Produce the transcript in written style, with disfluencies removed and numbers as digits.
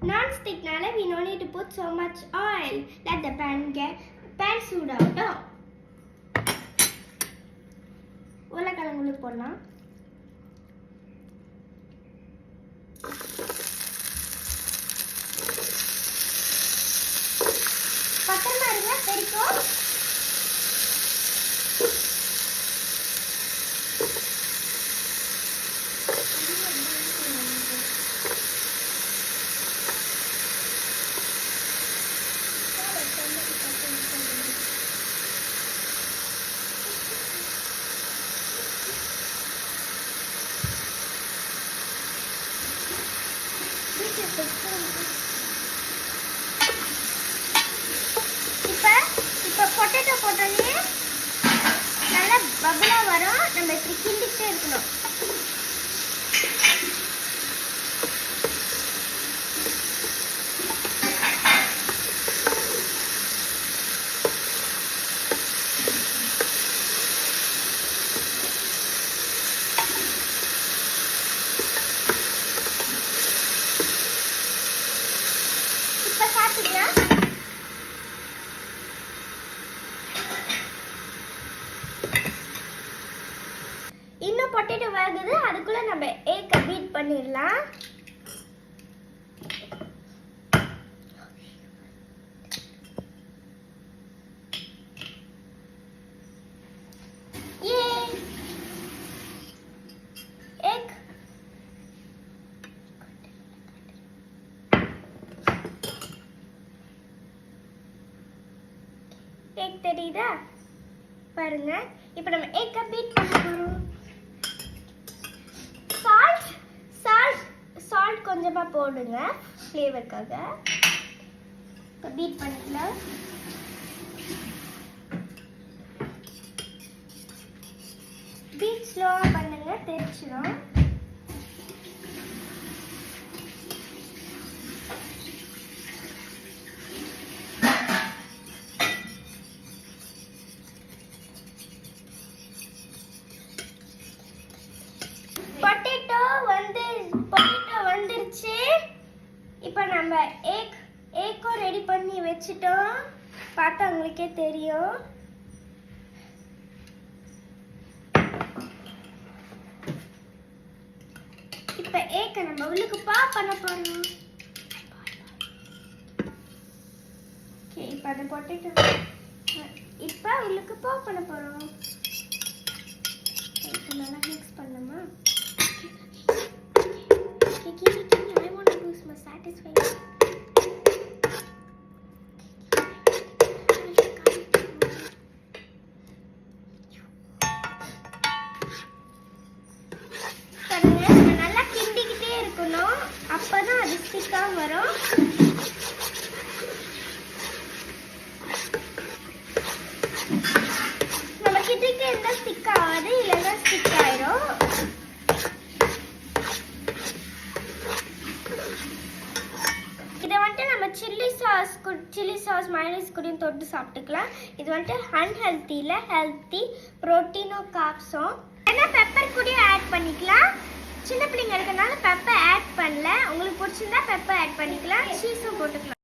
Non-stickனால we no need to put so much oil. Let the pan சூடாகட்டும். உருளைக்கிழங்கு போடலாம். பத்திரமா இருங்க, தெரிக்கும். இப்போ பொட்டேட்டோ போட்டோன்னே நல்லா பபுளா வரும். நம்ம இப்படி கிண்டிக்கிட்டே இருக்கணும். இப்போ சாப்பிட்டுக்கலாம். இன்னும் பொட்டேட்டோ வேகுது, அதுக்குள்ள நம்ம எக்கை பீட் பண்ணிடலாம். எக் எக் தெரியுதா பாருங்க. இப்போ நம்ம எக்கை பீட் பண்ண போறோம். சால்ட் கொஞ்சமா போடுங்க ஃப்ளேவருக்காக. இப்போ பீட் பண்ணிக்கலாம். பீட் ஸ்லோவா பண்ணுங்க, தெரிச்சிடும். பொட்டேட்டோ வந்துருச்சு. இப்போ நம்ம ஏக்கும் ரெடி பண்ணி வச்சிட்டோம். பார்த்தா உங்களுக்கே தெரியும். இப்போ ஏக்க நம்ம உள்ளுக்கு பண்ண போறோம். ஓகே, இப்போ அந்த பொட்டேட்டோ இப்போ உள்ளுக்கு பண்ண போறோம். இப்போ நல்லா மிக்ஸ் பண்ணுமா. I want to do some satisfying. நல்லா கிண்டிக்கிட்டே இருக்கணும், அப்பதான் அது ஸ்டிக்கா வரும். நம்ம கிட்டிக்கு எந்த ஸ்டிக் ஆகாது, இல்லைன்னா ஸ்டிக் ஆயிரும். இதை வந்துட்டு நம்ம சில்லி சாஸ் மயோனைஸ் கூடயும் தொட்டு சாப்பிட்டுக்கலாம். இது வந்துட்டு அன்ஹெல்த்தியில் ஹெல்த்தி ப்ரோட்டீனும் காப்ஸும். ஏன்னா பெப்பர் கூடயும் ஆட் பண்ணிக்கலாம். சின்ன பிள்ளைங்க இருக்கிறதுனால பெப்பர் ஆட் பண்ணல. உங்களுக்கு பிடிச்சிருந்தா பெப்பர் ஆட் பண்ணிக்கலாம். சீஸும் போட்டுக்கலாம்.